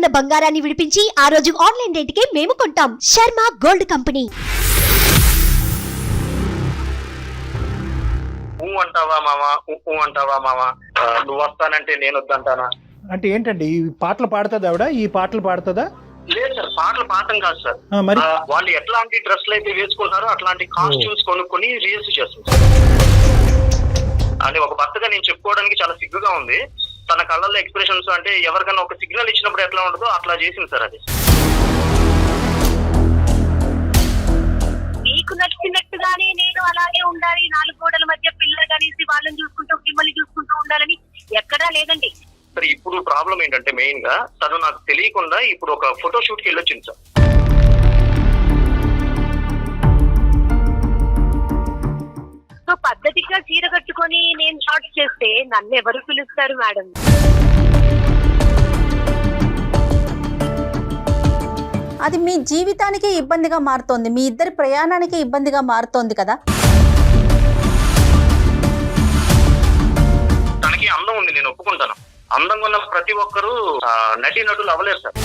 ఉన్న బంగారాన్ని విడిపించి ఆ రోజు ఆన్లైన్ రేటుకే మేము కొంటాం. Sharma gold company. అంటావా మామ, అంటావా మామ, నువ్వు వస్తానంటే నేను వద్దంటానా? అంటే ఏంటండి ఈ పాటలు పాడుతుందా ఆవిడ? ఈ పాటలు పాడుతుందా? లేదు సార్, పాటలు పాడటం కాదు సార్. మరి వాళ్ళు ఎట్లాంటి డ్రెస్లు అయితే వేసుకుంటారో అట్లాంటి కాస్ట్యూమ్స్ కొనుక్కొని రీల్స్ చేస్తుంది. అంటే ఒక భర్తగా నేను చెప్పుకోవడానికి చాలా సిగ్గుగా ఉంది. తన కళ్ళల్లో ఎక్స్ప్రెషన్స్ అంటే ఎవరికైనా ఒక సిగ్నల్ ఇచ్చినప్పుడు ఎట్లా ఉంటుందో అట్లా చేసింది సార్. అది నీకు నచ్చినట్టుగానే నేను అలాగే ఉండాలి, నాలుగు గోడల మధ్య పిల్లలు కలిసి వాళ్ళని చూసుకుంటూ మిమ్మల్ని చూసుకుంటూ ఉండాలని ఎక్కడా లేదండి. సరే, ఇప్పుడు ప్రాబ్లం ఏంటంటే మెయిన్ గా తను నాకు తెలియకుండా ఇప్పుడు ఒక ఫోటో షూట్ కి వెళ్ళొచ్చింది సార్. సో పద్ధతిగా చీర కట్టుకొని నేను షార్ట్స్ చేస్తే నన్ను ఎవరు పిలుస్తారు మేడం? అది మీ జీవితానికి ఇబ్బందిగా మారుతోంది, మీ ఇద్దరి ప్రయాణానికి ఇబ్బందిగా మారుతోంది కదా. తనకి అందం ఉంది, నేను ఒప్పుకుంటాను. అందంగా ఉన్న ప్రతి ఒక్కరూ నటులు అవ్వలేరు సార్.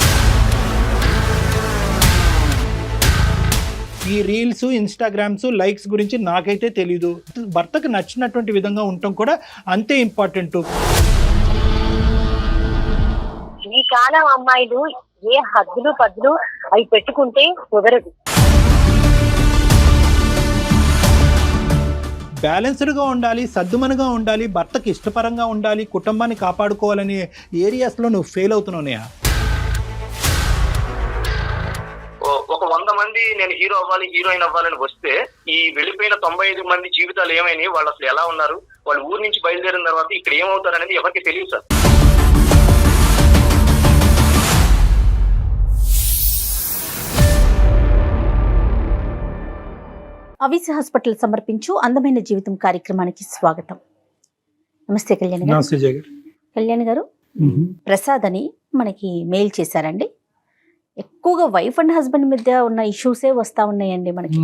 ఈ రీల్స్, ఇన్స్టాగ్రామ్స్, లైక్స్ గురించి నాకైతే తెలీదు. భర్తకు నచ్చినటువంటి విధంగా ఉండటం కూడా అంతే ఇంపార్టెంట్. ఈ కాలం అమ్మాయిలు ఏ హద్దులు పద్దులు అవి పెట్టుకుంటే కుదరదు. బ్యాలెన్స్డ్గా ఉండాలి, సద్దుమనుగా ఉండాలి, భర్తకి ఇష్టపరంగా ఉండాలి, కుటుంబాన్ని కాపాడుకోవాలనే ఏరియాస్లో నువ్వు ఫెయిల్ అవుతున్నావునయా? ఒక 100 మంది నేను హీరో అవ్వాలి, హీరోయిన్ అవ్వాలని వస్తే ఈ వెళ్ళిపోయిన 95 మంది జీవితాలు ఏమైనాయి, వాళ్ళు అసలు ఎలా ఉన్నారు, వాళ్ళు ఊరు నుంచి బయలుదేరిన తర్వాత ఇక్కడ ఏమవుతారు అనేది ఎవరికి తెలియదు సార్. అవిసి హాస్పిటల్ సమర్పించు అందమైన జీవితం కార్యక్రమానికి స్వాగతం. నమస్తే కళ్యాణ్ గారు. నమస్తే జయ గారు. కళ్యాణ్ గారు, ప్రసాద్ అని మనకి మెయిల్ చేశారండి. ఎక్కువగా వైఫ్ అండ్ హస్బెండ్ మధ్య ఉన్న ఇష్యూసే వస్తా ఉన్నాయండి మనకి.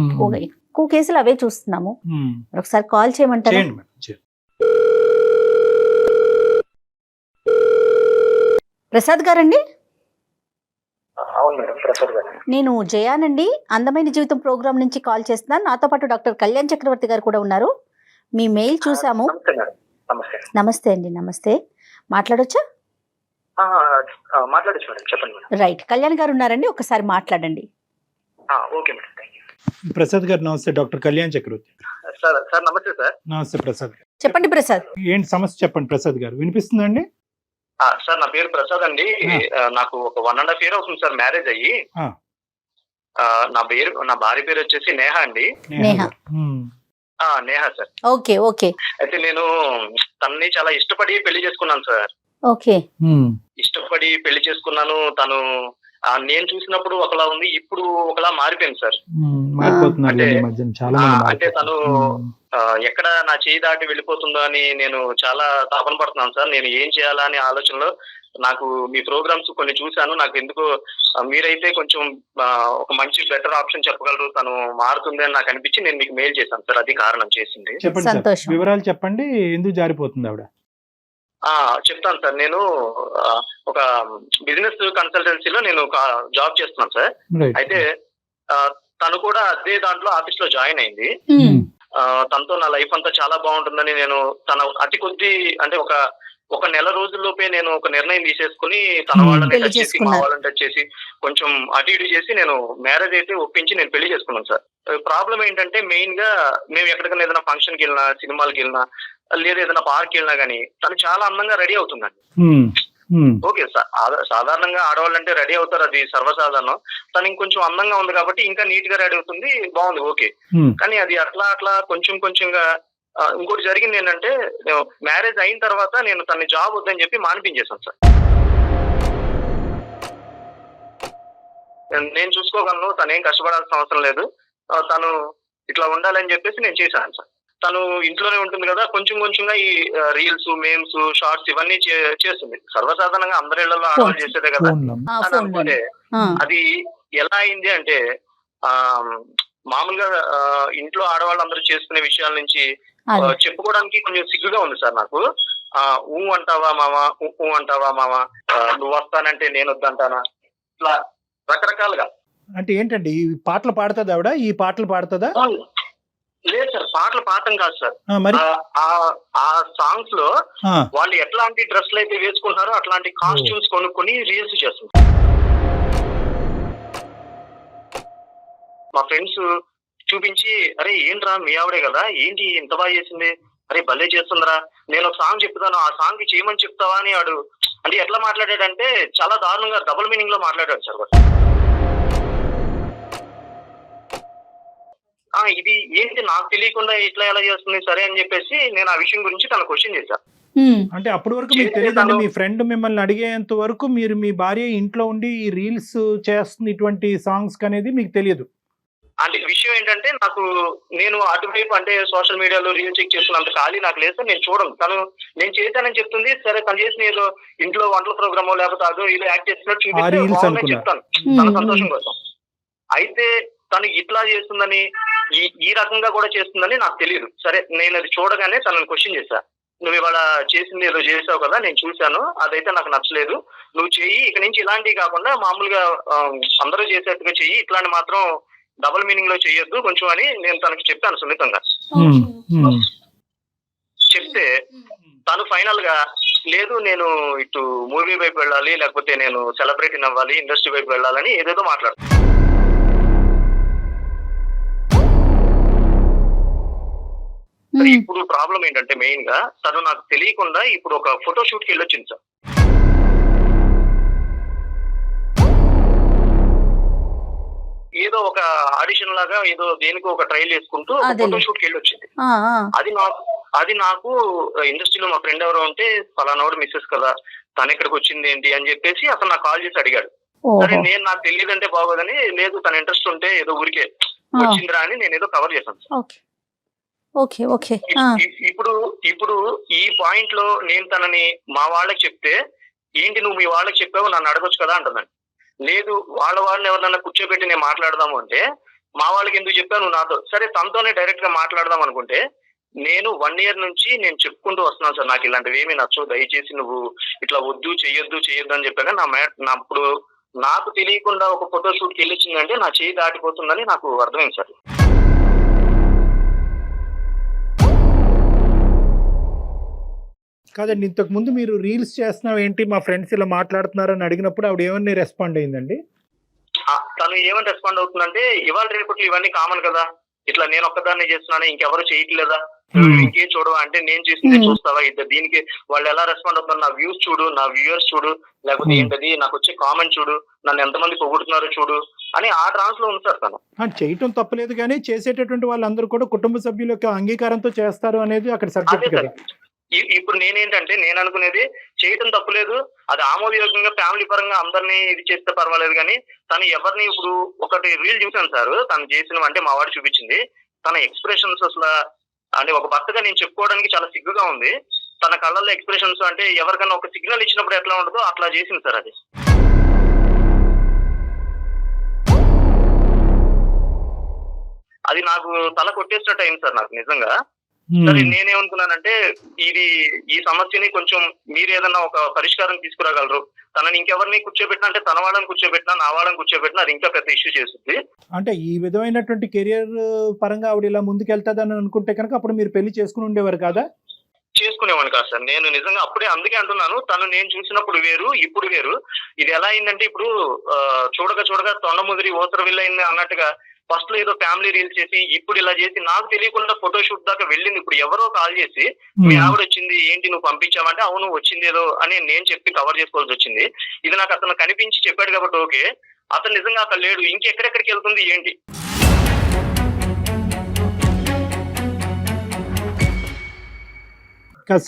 ఎక్కువ కేసులు అవే చూస్తున్నాము. ఒకసారి కాల్ చేయమంటారా? ప్రసాద్ గారండి. అవును మేడం, ప్రసాద్ గారు. నేను జయానండి, అందమైన జీవితం ప్రోగ్రామ్ నుంచి కాల్ చేస్తున్నాను. నాతో పాటు డాక్టర్ కళ్యాణ్ చక్రవర్తి గారు కూడా ఉన్నారు. మీ మెయిల్ చూసాము. నమస్తే అండి. నమస్తే, మాట్లాడొచ్చా? మాట్లాడచ్చు మేడం, చెప్పండి మేడం. రైట్, కళ్యాణ్ గారు ఉన్నారండి, ఒకసారి మాట్లాడండి. Okay madam, thank you. Prasad గారు నమస్తే. డాక్టర్ కళ్యాణ్ చక్రవర్తి. సార్ నమస్తే సార్. నమస్తే ప్రసాద్ గారు. చెప్పండి ప్రసాద్. ఏంటి సమస్య చెప్పండి ప్రసాద్ గారు, వినిపిస్తుందండి? సార్ నా పేరు ప్రసాద్ అండి. నాకు ఒక 1.5 year అవుతుంది సార్ మ్యారేజ్ అయ్యి. నా భార్య పేరు వచ్చేసి నేహ అండి. నేహ సార్. Okay okay. అయితే నేను తనని చాలా ఇష్టపడి పెళ్లి చేసుకున్నాను సార్. ఓకే. ఇష్టపడి పెళ్లి చేసుకున్నాను. తను నేను చూసినప్పుడు ఒకలా ఉంది, ఇప్పుడు ఒకలా మారిపోయింది సార్. అంటే తను ఎక్కడ నా చేయి దాటి వెళ్ళిపోతుందో అని నేను చాలా తాపన పడుతున్నాను సార్. నేను ఏం చేయాలా అనే ఆలోచనలో నాకు మీ ప్రోగ్రామ్స్ కొన్ని చూశాను. నాకు ఎందుకు మీరైతే కొంచెం ఒక మంచి బెటర్ ఆప్షన్ చెప్పగలరు, తను మారుతుంది అని నాకు అనిపించి నేను మీకు మెయిల్ చేశాను సార్. అది కారణం చేసింది. చెప్పండి, వివరాలు చెప్పండి. ఎందుకు జారిపోతుంది ఆవిడ? చెప్తాను సార్. నేను ఒక బిజినెస్ కన్సల్టెన్సీలో నేను జాబ్ చేస్తున్నాను సార్. అయితే తను కూడా అదే దాంట్లో ఆఫీస్ లో జాయిన్ అయింది. తనతో నా లైఫ్ అంతా చాలా బాగుంటుందని నేను తన అతి కొద్ది అంటే ఒక నెల రోజుల్లోపే నేను ఒక నిర్ణయం తీసేసుకుని తన వాళ్ళని టచ్ చేసి మా వాళ్ళని టచ్ చేసి కొంచెం అటు ఇటు చేసి నేను మ్యారేజ్ అయితే ఒప్పించి నేను పెళ్లి చేసుకున్నాను సార్. ప్రాబ్లం ఏంటంటే మెయిన్ గా మేము ఎక్కడికైనా ఏదైనా ఫంక్షన్ కి వెళ్ళినా, సినిమాలకి వెళ్ళినా, లేదా ఏదైనా పార్క్ వెళ్ళినా గానీ తను చాలా అందంగా రెడీ అవుతుందండి. ఓకే సార్, సాధారణంగా ఆడవాళ్ళంటే రెడీ అవుతారు, అది సర్వసాధారణం. తను ఇంకొంచెం అందంగా ఉంది కాబట్టి ఇంకా నీట్ గా రెడీ అవుతుంది, బాగుంది, ఓకే. కానీ అది అట్లా కొంచెంగా ఇంకోటి జరిగింది ఏంటంటే, మ్యారేజ్ అయిన తర్వాత నేను తన జాబ్ వద్దని చెప్పి మానిపించేశాను సార్. నేను చూసుకోగలను, తనేం కష్టపడాల్సిన అవసరం లేదు, తను ఇట్లా ఉండాలని చెప్పేసి నేను చేశాను సార్. తను ఇంట్లోనే ఉంటుంది కదా, కొంచెంగా ఈ రీల్స్, మేమ్స్, షార్ట్స్ ఇవన్నీ చేస్తుంది. సర్వసాధారణంగా అందరి ఇళ్లలో ఆడవాళ్ళు చేసేదే కదా అని అనుకుంటే అది ఎలా అయింది అంటే, మామూలుగా ఇంట్లో ఆడవాళ్ళు అందరూ చేసుకునే విషయాల నుంచి చెప్పుకోవడానికి కొంచెం సిగ్గుగా ఉంది సార్ నాకు. ఊ అంటావా మామ, ఊ అంటావా మామ, నువ్వు వస్తానంటే నేను వద్దంటానా, ఇట్లా రకరకాలుగా. అంటే ఏంటండి ఈ పాటలు పాడుతుందా ఆవిడ? ఈ పాటలు పాడుతుందా? లేదు సార్, పాటలు పాడటం కాదు సార్. మరి ఆ సాంగ్స్ లో వాళ్ళు ఎట్లాంటి డ్రెస్లు అయితే వేసుకుంటున్నారో అట్లాంటి కాస్ట్యూమ్స్ కొనుక్కొని రీల్స్ చేస్తున్నారు. మా ఫ్రెండ్స్ చూపించి, అరే ఏంట్రా మీ ఆవిడే కదా, ఏంటి ఇంత బాగా చేసింది, అరే భలే చేస్తుందిరా, నేను ఒక సాంగ్ చెప్తాను ఆ సాంగ్ కి చేయమని చెప్తావా అని వాడు అంటే ఎట్లా మాట్లాడాడంటే చాలా దారుణంగా డబుల్ మీనింగ్ లో మాట్లాడాడు సార్. ఇది ఏంటి నాకు తెలియకుండా ఇట్లా ఎలా చేస్తుంది సరే అని చెప్పేసి నేను ఆ విషయం గురించి తన క్వశ్చన్ చేశాను. అంటే అప్పటి వరకు మీకు తెలియదండి, మీ ఫ్రెండ్ మిమ్మల్ని అడిగేంత వరకు మీరు మీ భార్య ఇంట్లో ఉండి ఈ రీల్స్ చేస్తుంది ఇటువంటి సాంగ్స్ అనేది మీకు తెలియదు? అంటే విషయం ఏంటంటే నేను అటువైపు అంటే సోషల్ మీడియాలో రీల్ చెక్ చేస్తున్నంత ఖాళీ నాకు లేదు సార్. నేను చూడను, తను నేను చేశానని చెప్తుంది, సరే తను చేసిన ఏదో ఇంట్లో వంటల ప్రోగ్రామో లేకపోతే అదో ఇలా యాక్ట్ చేస్తున్నట్టు చూపిస్తే చెప్తాను తన సంతోషం కోసం. అయితే తను ఇట్లా చేస్తుందని ఈ రకంగా కూడా చేస్తుందని నాకు తెలియదు. సరే నేను అది చూడగానే తనని క్వశ్చన్ చేశా, నువ్వు ఇవాళ చేసింది ఏదో చేసావు కదా, నేను చూశాను, అదైతే నాకు నచ్చలేదు, నువ్వు చెయ్యి, ఇక నుంచి ఇలాంటివి కాకుండా మామూలుగా అందరూ చేసేట్టుగా చెయ్యి, ఇట్లాంటి మాత్రం డబుల్ మీనింగ్ లో చెయ్యొద్దు కొంచెం అని నేను తనకి చెప్పాను సున్నితంగా. చెప్తే తను ఫైనల్ గా లేదు నేను ఇటు మూవీ వైపు వెళ్ళాలి, లేకపోతే నేను సెలబ్రిటీ అవ్వాలి, ఇండస్ట్రీ వైపు వెళ్ళాలని ఏదేదో మాట్లాడుతాను. ఇప్పుడు ప్రాబ్లం ఏంటంటే మెయిన్ గా తను నాకు తెలియకుండా ఇప్పుడు ఒక ఫోటో షూట్ కి వెళ్ళొచ్చింది సార్. ఏదో ఒక ఆడిషన్ లాగా ఏదో దేనికి ఒక ట్రైల్ చేసుకుంటూ ఫోటో షూట్ కి వెళ్ళొచ్చింది. అది నాకు ఇండస్ట్రీలో మా ఫ్రెండ్ ఎవరో ఉంటే ఫలానాడు మిస్సెస్ కదా, తను ఇక్కడికి వచ్చింది ఏంటి అని చెప్పేసి అతను నాకు కాల్ చేసి అడిగాడు. సరే నేను నాకు తెలియదంటే బాగోదని, లేదు తన ఇంట్రెస్ట్ ఉంటే ఏదో ఊరికే వచ్చిందిరా అని నేను ఏదో కవర్ చేశాను. ఇప్పుడు ఈ పాయింట్ లో నేను తనని మా వాళ్ళకి చెప్తే, ఏంటి నువ్వు మీ వాళ్ళకి చెప్పావు నన్ను అడగొచ్చు కదా అంటుందండి. లేదు వాళ్ళని ఎవరినన్నా కూర్చోబెట్టి నేను మాట్లాడదాము అంటే, మా వాళ్ళకి ఎందుకు చెప్పావు నువ్వు నాతో, సరే తనతోనే డైరెక్ట్ గా మాట్లాడదాం అనుకుంటే, నేను 1 year నుంచి నేను చెప్పుకుంటూ వస్తున్నాను సార్, నాకు ఇలాంటివి ఏమీ నచ్చవు, దయచేసి నువ్వు ఇట్లా వద్దు చెయ్యొద్దు అని చెప్పాక అప్పుడు నాకు తెలియకుండా ఒక ఫోటో షూట్ కి వెళ్ళొచ్చిందంటే నా చేయి దాటిపోతుందని నాకు అర్థమైంది సార్. కాదండి, ఇంతకు ముందు మీరు రీల్స్ చేస్తున్నావు ఏంటి, మా ఫ్రెండ్స్ ఇలా మాట్లాడుతున్నారు అని అడిగినప్పుడు ఆవిడ ఏమని రెస్పాండ్ అయిందండి? తను ఏమని రెస్పాండ్ అవుతుందంటే, ఇవాళ రేపట్లో ఇవన్నీ కామన్ కదా, ఇట్లా నేను ఒక్కదాన్ని చేస్తున్నాను ఇంకెవరు చేయట్లేదా, ఇంకేం చూడవా అంటే, నేను చేసిందే చూస్తావా, దీనికి వాళ్ళు ఎలా రెస్పాండ్ అవుతున్నారు, నా వ్యూస్ చూడు, నా వ్యూయర్స్ చూడు, లేకపోతే ఏంటది నాకు వచ్చే కామెంట్ చూడు, నన్ను ఎంతమంది పొగుడుతున్నారో చూడు అని ఆ ట్రాన్స్ లో ఉంది సార్. తను చేయటం తప్పలేదు, కానీ చేసేటటువంటి వాళ్ళందరూ కూడా కుటుంబ సభ్యుల యొక్క అంగీకారంతో చేస్తారు అనేది అక్కడ సబ్జెక్ట్ కదా. ఇప్పుడు నేనేంటంటే నేను అనుకునేది చేయటం తప్పులేదు, అది ఆమోదయోగ్యంగా ఫ్యామిలీ పరంగా అందరినీ ఇది చేస్తే పర్వాలేదు, కానీ తను ఎవరిని ఇప్పుడు ఒకటి రీల్ చూసాను సార్ తను చేసిన, అంటే మా వాడు చూపించింది, తన ఎక్స్ప్రెషన్స్ అసలు అంటే ఒక భర్తగా నేను చెప్పుకోవడానికి చాలా సిగ్గుగా ఉంది. తన కళ్ళల్లో ఎక్స్ప్రెషన్స్ అంటే ఎవరికైనా ఒక సిగ్నల్ ఇచ్చినప్పుడు ఎట్లా ఉంటుందో అట్లా చేసింది సార్. అది నాకు తల కొట్టేసినట్టు అయింది సార్ నాకు నిజంగా. సరే నేనేమనుకున్నానంటే, ఈ సమస్యని కొంచెం మీరు ఏదన్నా ఒక పరిష్కారం తీసుకురాగలరు, తనని ఇంకెవరిని కూర్చోబెట్టినా, అంటే తన వాళ్ళని కూర్చోబెట్టినా నా వాళ్ళని కూర్చోబెట్టినా అది ఇంకా పెద్ద ఇష్యూ చేస్తుంది. అంటే ఈ విధమైనటువంటి కెరియర్ పరంగా ఆవిడ ఇలా ముందుకెళ్తాదని అనుకుంటే కనుక అప్పుడు మీరు పెళ్లి చేసుకుని ఉండేవారు కదా? చేసుకునేవాడిని కాదు సార్ నేను నిజంగా. అప్పుడే అందుకే అంటున్నాను, తను నేను చూసినప్పుడు వేరు ఇప్పుడు వేరు. ఇది ఎలా అయిందంటే, ఇప్పుడు చూడగా తొండ ముదిరి ఓతర వెళ్ళయింది అన్నట్టుగా ఫస్ట్ లో ఏదో ఫ్యామిలీ రీల్స్ చేసి ఇప్పుడు ఇలా చేసి నాకు తెలియకుండా ఫోటో షూట్ దాకా వెళ్ళింది. ఇప్పుడు ఎవరో కాల్ చేసి మీ ఆవిడ వచ్చింది ఏంటి నువ్వు పంపించావంటే, అవును వచ్చింది ఏదో అని నేను చెప్పి కవర్ చేసుకోవాల్సి వచ్చింది. ఇది నాకు అతను కనిపించి చెప్పాడు కాబట్టి ఓకే, అతను నిజంగా అక్కడ లేడు, ఇంకెక్కడెక్కడికి వెళ్తుంది ఏంటి?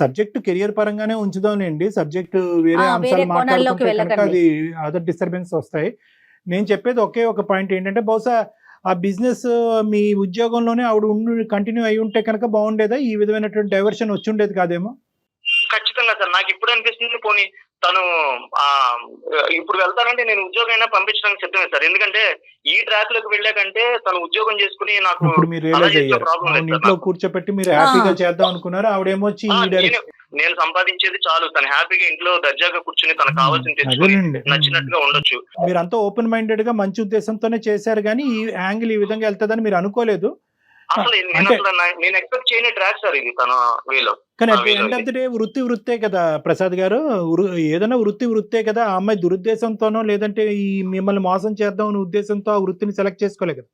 సబ్జెక్ట్ కెరియర్ పరంగానే ఉంచుదాంలేండి, సబ్జెక్ట్ వేరే అంశాలు మాట్లాడుకుంటే కనుక అది అదర్ డిస్టర్బెన్స్ వస్తాయి. నేను చెప్పేది ఒకే ఒక పాయింట్ ఏంటంటే, బహుశా ఆ బిజినెస్ మీ ఉద్యోగంలోనే ఆవిడ కంటిన్యూ అయి ఉంటే కనుక బాగుండేదా, ఈ విధమైనటువంటి డైవర్షన్ వచ్చి ఉండేది కాదేమో? ఖచ్చితంగా సార్, నాకు ఇప్పుడు అనిపిస్తుంది, పోనీ తను ఇప్పుడు వెళ్తానంటే నేను ఉద్యోగం అయినా పంపించడానికి సిద్ధమే సార్. ఎందుకంటే ఈ ట్రాక్ లోకి వెళ్ళాకంటే తను ఉద్యోగం చేసుకుని నాకు ఇప్పుడు మీరు రియలైజ్ అయ్యారు ప్రాబ్లం లేదు ఇంట్లో సార్. కూర్చోపెట్టి మీరు హ్యాపీగా చేద్దాం అనుకున్నారు, ఆవిడేమో వచ్చి ఈ డైరెక్షన్. నేను సంపాదించేది చాలు, తను హ్యాపీగా ఇంట్లో దర్జాగా కూర్చుని తనకు కావాల్సింది తెచ్చుకుని అదేనండి. నచ్చినట్టుగా ఉండొచ్చు. మీరంతా ఓపెన్ మైండెడ్ గా మంచి ఉద్దేశంతోనే చేశారు, కానీ ఈ యాంగిల్ ఈ విధంగా వెళ్తుందని మీరు అనుకోలేదు. అసలు నేను ఎక్స్పెక్ట్ చేయని ట్రాక్ సార్ ఇది తన వేలో. కానీ at the end of the day వృత్తే కదా ప్రసాద్ గారు, ఏదైనా వృత్తే కదా. ఆ అమ్మాయి దురుద్దేశంతోనో లేదంటే ఈ మిమ్మల్ని మోసం చేద్దాం అనే ఉద్దేశంతో ఆ వృత్తిని సెలెక్ట్ చేసుకోలే కదా.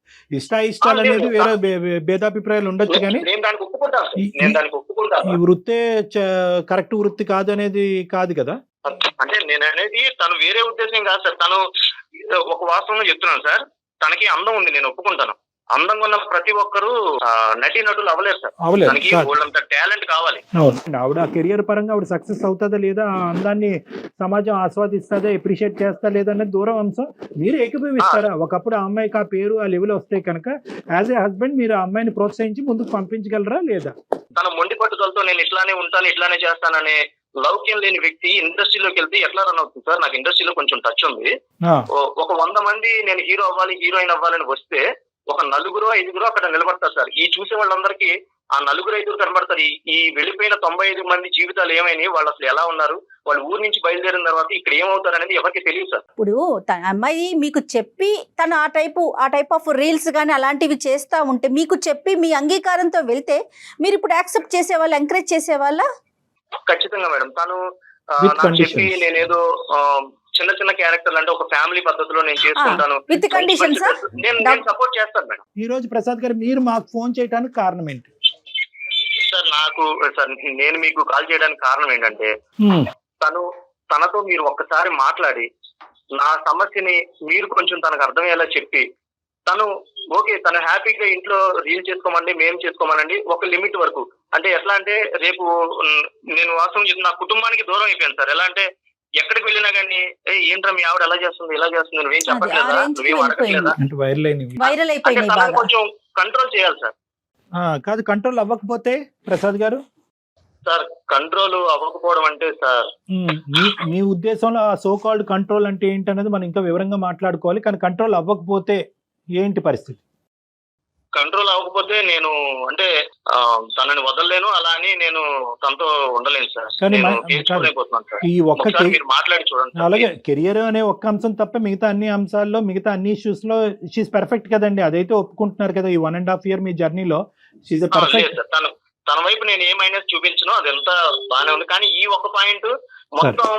ఇష్టాలు అనేది వేరే భేదాభిప్రాయాలు ఉండొచ్చు, కానీ నేను దానికి ఒప్పుకుంటాను. ఈ వృత్తే కరెక్ట్ వృత్తి కాదు అనేది కాదు కదా. అంటే నేను అనేది తను వేరే ఉద్దేశం కాదు సార్. తను ఒక వాస్తవంగా చెప్తున్నాను సార్, తనకి అందం ఉంది, నేను ఒప్పుకుంటాను. అందంగా ఉన్న ప్రతి ఒక్కరు నటులు అవ్వలేరు సార్. తనకి వాళ్ళంత టాలెంట్ కావాలి. ఆవిడ కెరియర్ పరంగా ఆవిడ సక్సెస్ అవుతుందా లేదా, ఆ అందాన్ని సమాజం ఆస్వాదిస్తుందా, ఎప్రిషియేట్ చేస్తా లేదా అనేది దూరం అంశం. మీరు ఏకీభవిస్తారా? ఒకప్పుడు ఆ అమ్మాయికి ఆ పేరు ఆ లెవెల్ వస్తే కనుక యాజ్ ఏ హస్బెండ్ మీరు ఆ అమ్మాయిని ప్రోత్సహించి ముందుకు పంపించగలరా లేదా? తన మొండి పట్టుదలతో నేను ఇట్లానే ఉంటాను ఇట్లానే చేస్తాననే లౌక్యం లేని వ్యక్తి ఇండస్ట్రీలోకి వెళ్తే ఎట్లా రన్ అవుతుంది సార్? నాకు ఇండస్ట్రీలో కొంచెం టచ్ ఉంది. ఒక 100 మంది నేను హీరో అవ్వాలి హీరోయిన్ అవ్వాలని వస్తే ఒక 4-5 అక్కడ నిలబడతారు సార్. ఈ చూసే వాళ్ళందరికీ ఆ 4-5 కనబడతారు. ఈ వెళ్ళిపోయిన 95 మంది జీవితాలు ఏమైనాయి, వాళ్ళు అసలు ఎలా ఉన్నారు, వాళ్ళు ఊరు నుంచి బయలుదేరిన తర్వాత ఇక్కడ ఏమవుతారు అనేది ఎవరికి తెలియదు సార్. ఇప్పుడు అమ్మాయి మీకు చెప్పి తను ఆ టైప్ ఆఫ్ రీల్స్ కానీ అలాంటివి చేస్తా ఉంటే, మీకు చెప్పి మీ అంగీకారంతో వెళ్తే మీరు ఇప్పుడు యాక్సెప్ట్ చేసేవాళ్ళు, ఎంకరేజ్ చేసేవాళ్ళ? ఖచ్చితంగా మేడం. తను నాకు చెప్పి నేనేదో చిన్న క్యారెక్టర్లు అంటే ఒక ఫ్యామిలీ పద్ధతిలో నేను చేసుకుంటాను, విత్ కండిషన్స్ నేను సపోర్ట్ చేస్తాను మేడం. ఈ రోజు ప్రసాద్ గారు మీరు మాకు ఫోన్ చేయడానికి కారణం ఏంటి సార్? నేను మీకు కాల్ చేయడానికి కారణం ఏంటంటే తనతో మీరు ఒక్కసారి మాట్లాడి నా సమస్యని మీరు కొంచెం తనకు అర్థమయ్యేలా చెప్పి, తను హ్యాపీగా ఇంట్లో రీల్ చేసుకోమండి, మేము చేసుకోమనండి ఒక లిమిట్ వరకు. అంటే ఎట్లా అంటే రేపు నేను వాస్తవం చెప్పి నా కుటుంబానికి దూరం అయిపోయాను సార్. ఎలా అంటే ఎక్కడికి వెళ్ళినా కానీ ఏంట్రా మీ ఆవిడ ఎలా చేస్తుంది ఇలా చేస్తుంది, నువ్వేం చెప్పట్లేదా, నువ్వేం అడగట్లేదా, వైరల్ అయిపోయింది. కొంచెం కంట్రోల్ చేయాలి సార్. కాదు, కంట్రోల్ అవ్వకపోతే ప్రసాద్ గారు? సార్ కంట్రోల్ అవ్వకపోవడం అంటే సార్ మీ ఉద్దేశంలో ఆ సో కాల్డ్ కంట్రోల్ అంటే ఏంటనేది మనం ఇంకా వివరంగా మాట్లాడుకోవాలి. కానీ కంట్రోల్ అవ్వకపోతే ఏంటి పరిస్థితి? కంట్రోల్ అవ్వకపోతే నేను అంటే తనని వదలలేను, అలా అని నేను తనతో ఉండలేను సార్. ఈ ఒక్క మాట్లాడి చూడండి. అలాగే కెరియర్ అనే ఒక్క అంశం తప్ప మిగతా అన్ని అంశాల్లో, మిగతా అన్ని ఇష్యూస్ లో షీఈ్ పర్ఫెక్ట్ కదండి. అదైతే ఒప్పుకుంటున్నారు కదా. ఈ 1.5 year మీ జర్నీలో షీఈ్ పర్ఫెక్ట్. తన వైపు నేను ఏ మైనస్ చూపించను, అదంతా బాగానే ఉంది. కానీ ఈ ఒక్క పాయింట్ మొత్తం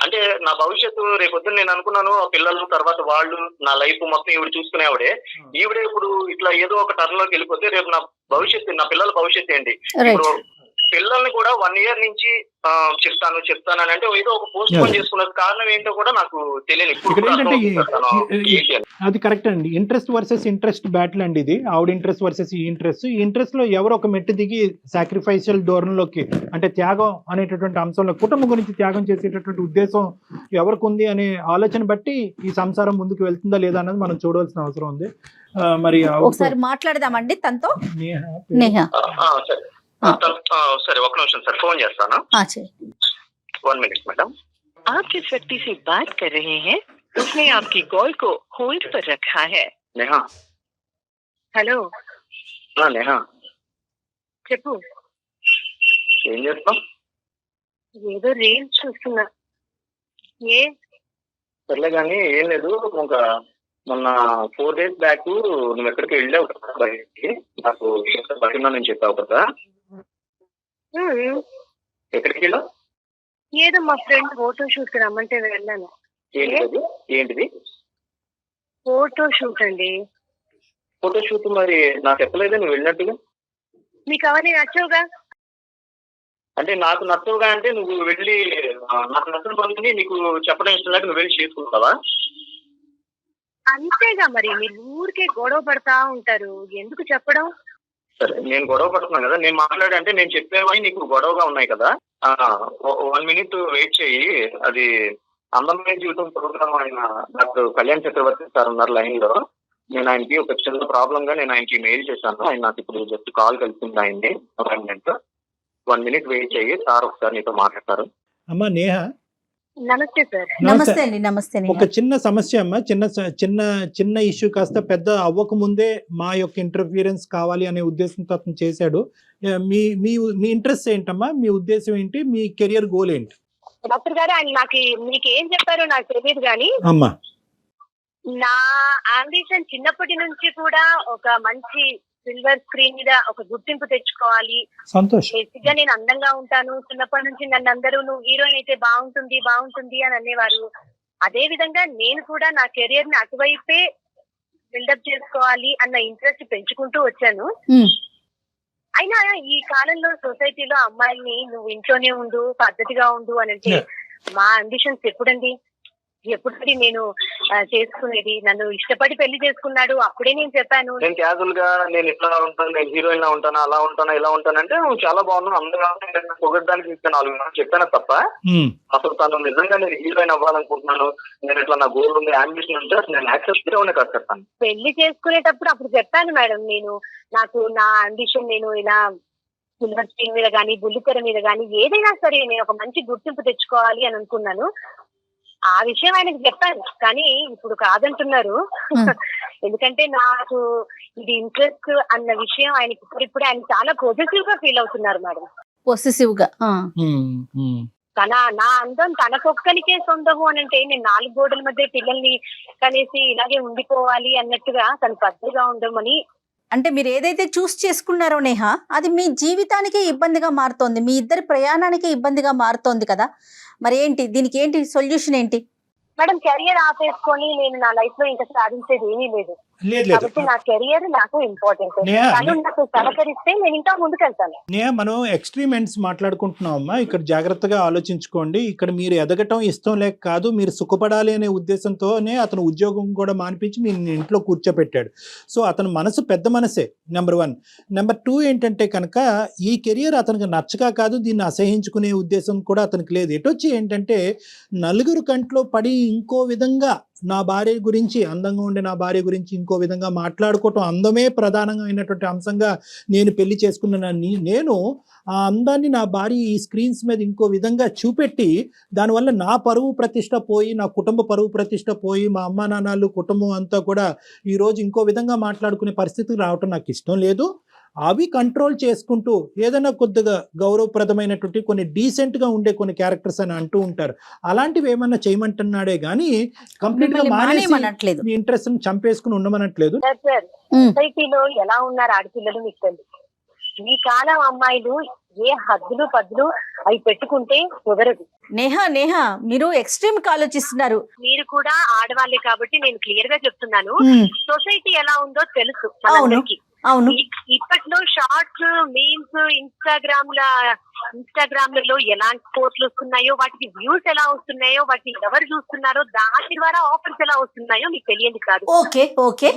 అంటే నా భవిష్యత్తు రేపొద్దున నేను అనుకున్నాను పిల్లలు తర్వాత వాళ్ళు నా లైఫ్ మొత్తం ఈవిడ చూసుకునేవాడే. ఈవిడే ఇప్పుడు ఇట్లా ఏదో ఒక టర్న్ లోకి వెళ్ళిపోతే రేపు నా భవిష్యత్తు, నా పిల్లల భవిష్యత్తు ఏంటి? ఇప్పుడు పిల్లల్ని కూడా 1 year నుంచి చెప్తాను అని అంటే ఏదో ఒక పోస్ట్ పోన్ చేసుకున్న కారణం ఏంటో కూడా నాకు తెలియదు. అది కరెక్ట్ అండి. ఇంట్రెస్ట్ వర్సెస్ ఇంట్రెస్ట్ బ్యాటిల్ అండి ఇది. ఆవిడ ఇంట్రెస్ట్ వర్సెస్ ఈ ఇంట్రెస్ట్ లో ఎవరు ఒక మెట్టు దిగి సాక్రిఫైషియల్ ధోరణిలోకి, అంటే త్యాగం అనేటటువంటి అంశంలో కుటుంబం గురించి త్యాగం చేసేటటువంటి ఉద్దేశం ఎవరికి ఉంది అనే ఆలోచన బట్టి ఈ సంసారం ముందుకు వెళ్తుందా లేదా అన్నది మనం చూడవలసిన అవసరం ఉంది. మరి ఒకసారి మాట్లాడదామండి తనతో. సరే ఒక నిమిషం సార్, ఫోన్ చేస్తాను. 1 minute మేడం. आप जिस व्यक्ति से बात कर रहे हैं उसने आपकी कॉल को होल्ड पर रखा है. नेहा. हेलो. नेहा. చెప్పు. ఏం చేస్తావు? ఏదో రీల్స్ చూస్తున్నా. సర్లే కానీ ఏం లేదు. ఒక మొన్న 4 days బ్యాక్ నువ్వు ఎక్కడికి వెళ్ళావు కదా బయటికి, నాకు బయట నేను చెప్పావు కదా. ఎక్కడికి వెళ్ళావు? ఏదో మా ఫ్రెండ్ ఫోటో షూట్ కి రమ్మంటే వెళ్ళాను. ఏంటిది? ఫోటో షూట్ అండి. ఫోటో షూట్ మరి నాకు చెప్పలేదే నువ్వు వెళ్ళినట్టుగా. మీకు అవన్నీ నచ్చవుగా? అంటే నాకు నచ్చవుగా అంటే నువ్వు వెళ్ళి నాకు నచ్చిన పనులని నీకు చెప్పడం ఇష్టం లేక నువ్వు వెళ్ళి చేసుకుంటావా? అంతేగా, మరి మీరు ఊరికే గొడవ పడతా ఉంటారు, ఎందుకు చెప్పడం? సరే నేను గొడవ పడుతున్నాను కదా, నేను మాట్లాడే అంటే నేను చెప్పేవని నీకు గొడవగా ఉన్నాయి కదా. 1 minute వెయిట్ చేయి. అది అందమైన జీవితం ప్రోగ్రామ్ ఆయన డాక్టర్ కళ్యాణ్ చక్రవర్తి సార్ ఉన్నారు లైన్ లో. నేను ఆయనకి ఒక చిన్న ప్రాబ్లం గా నేను ఆయనకి మెయిల్ చేశాను. ఆయన నాకు ఇప్పుడు జస్ట్ కాల్ కలిసింది ఆయన్ని. 1 minute వెయిట్ చేయి, సార్ ఒకసారి నీతో మాట్లాడతారు. అమ్మా నేహ, నమస్తే సార్. నమస్తే అండి. నమస్తే ఒక నేహ. చిన్న సమస్య అమ్మా, చిన్న ఇష్యూ కాస్త పెద్ద అవ్వక ముందే మా యొక్క ఇంటర్ఫియరెన్స్ కావాలి అనే ఉద్దేశంతో అతను చేశాడు. మీ మీ మీ ఇంట్రెస్ట్ ఏంటమ్మా, మీ ఉద్దేశం ఏంటి, మీ కెరియర్ గోల్ ఏంటి? డాక్టర్ గారు ఆయన మీకు ఏం చెప్పారో నాకు తెలియదు కానీ అమ్మా నా అంబిషన్ చిన్నప్పటి నుంచి కూడా ఒక మంచి సిల్వర్ స్క్రీన్ మీద ఒక గుర్తింపు తెచ్చుకోవాలి. సంతోష్. బేసిక్ గా నేను అందంగా ఉంటాను. చిన్నప్పటి నుంచి నన్ను అందరూ నువ్వు హీరోయిన్ అయితే బాగుంటుంది అని అనేవారు. అదే విధంగా నేను కూడా నా కెరియర్ ని అటువైపే బిల్డప్ చేసుకోవాలి అన్న ఇంట్రెస్ట్ పెంచుకుంటూ వచ్చాను. అయినా ఈ కాలంలో సొసైటీలో అమ్మాయిల్ని నువ్వు ఇంట్లోనే ఉండు, పద్ధతిగా ఉండు అని అంటే మా అంబిషన్స్ ఎప్పుడండి నేను చేసుకునేది? నన్ను ఇష్టపడి పెళ్లి చేసుకున్నాడు, అప్పుడే నేను చెప్పాను. నేను క్యాజువల్ గా నేను ఇట్లా ఉంటాను, నేను హీరోయిన్ లా ఉంటాను, అలా ఉంటాను, ఇలా ఉంటాను అంటే నువ్వు చాలా బాగున్నావు, అందరూ పొగడడానికి ఇంకా 4 మాటలు చెప్పాను తప్ప అసలు తను నిజంగా నేను హీరోయిన్ అవ్వాలనుకుంటున్నాను, నేను ఇట్లా నా గోల్ ఉంది, అంబిషన్ ఉంటే నేను యాక్సెప్ట్ చేస్తాను. పెళ్లి చేసుకునేటప్పుడు అప్పుడు చెప్పాను మేడం, నాకు నా అంబిషన్ నేను ఇలా సిల్వర్ స్క్రీన్ మీద గానీ, బుల్లితెర మీద గానీ ఏదైనా సరే నేను ఒక మంచి గుర్తింపు తెచ్చుకోవాలి అని అనుకున్నాను. ఆ విషయం ఆయనకు చెప్పాను, కానీ ఇప్పుడు కాదంటున్నారు. ఎందుకంటే నాకు ఇది ఇంట్రెస్ట్ అన్న విషయం ఆయనకి ఇప్పుడు ఆయన చాలా పొజిటివ్ గా ఫీల్ అవుతున్నారు మేడం. పొసెసివ్ గా. నా అందం తనకొక్కనికే సొంతము అని అంటే నేను 4 గోడల మధ్య పిల్లల్ని కనేసి ఇలాగే ఉండిపోవాలి అన్నట్టుగా తను పద్ధతిగా ఉండమని. అంటే మీరు ఏదైతే చూస్ చేసుకున్నారో నేహ, అది మీ జీవితానికి ఇబ్బందిగా మారుతోంది, మీ ఇద్దరి ప్రయాణానికి ఇబ్బందిగా మారుతోంది కదా. మరి ఏంటి దీనికి, ఏంటి సొల్యూషన్ ఏంటి? మేడం కెరియర్ ఆపేసుకొని నేను నా లైఫ్ లో ఇంకా సాధించేది ఏమీ లేదు. కాబట్టి నా కెరియర్ నాకు ఇంపార్టెంట్. తను నాకు సహకరిస్తే నేను ఇంకా ముందుకెళ్తాను. మనం ఎక్స్ట్రీమ్ ఎండ్స్ మాట్లాడుకుంటున్నాం అమ్మా, ఇక్కడ జాగ్రత్తగా ఆలోచించుకోండి. ఇక్కడ మీరు ఎదగటం ఇష్టం లేక కాదు, మీరు సుఖపడాలి అనే ఉద్దేశంతోనే అతను ఉద్యోగం కూడా మానిపించి మీ ఇంట్లో కూర్చోపెట్టాడు. సో అతను మనసు పెద్ద మనసే, నెంబర్ 1. నెంబర్ 2 ఏంటంటే కనుక ఈ కెరియర్ అతనికి నచ్చగా కాదు, దీన్ని అసహించుకునే ఉద్దేశం కూడా అతనికి లేదు. ఎటొచ్చి ఏంటంటే నలుగురు కంట్లో పడి ఇంకో విధంగా నా భార్య గురించి, అందంగా ఉండే నా భార్య గురించి ఇంకో విధంగా మాట్లాడుకోవటం, అందమే ప్రధానమైనటువంటి అంశంగా నేను పెళ్లి చేసుకున్నానని, నేను ఆ అందాన్ని నా భార్య ఈ స్క్రీన్స్ మీద ఇంకో విధంగా చూపెట్టి దానివల్ల నా పరువు ప్రతిష్ట పోయి, నా కుటుంబ పరువు ప్రతిష్ట పోయి, మా అమ్మా నాన్నలు కుటుంబం అంతా కూడా ఈరోజు ఇంకో విధంగా మాట్లాడుకునే పరిస్థితికి రావటం నాకు ఇష్టం లేదు. అవి కంట్రోల్ చేసుకుంటూ ఏదైనా కొద్దిగా గౌరవప్రదమైనటువంటి కొన్ని డీసెంట్గా ఉండే కొన్ని క్యారెక్టర్స్ అని అంటూ ఉంటారు, అలాంటివి ఏమన్నా చేయమంటున్నాడే కానీ కంప్లీట్ గా మానేసి మీ ఇంట్రెస్ట్ చంపేసుకుని ఉండమనట్లేదు. సొసైటీలో ఎలా ఉన్నారు ఆడపిల్లలు మీకు తెలుసు. ఈ కాలం అమ్మాయిలు ఏ హద్దులు పద్దులు అవి పెట్టుకుంటే కుదరదు. నేహ మీరు ఎక్స్ట్రీమ్ గా ఆలోచిస్తున్నారు. మీరు కూడా ఆడవాళ్ళే కాబట్టి నేను క్లియర్ గా చెప్తున్నాను, సొసైటీ ఎలా ఉందో తెలుసు మనందరికీ. అవును. ఇప్పట్లో షార్ట్స్, మీమ్స్, ఇన్స్టాగ్రామ్లలో ఎలాంటి పోస్టులు వస్తున్నాయో, వాటికి వ్యూస్ ఎలా వస్తున్నాయో, వాటిని ఎవరు చూస్తున్నారో, దాని ద్వారా ఆఫర్స్ ఎలా వస్తున్నాయో మీకు తెలియదు కాదు. ఓకే.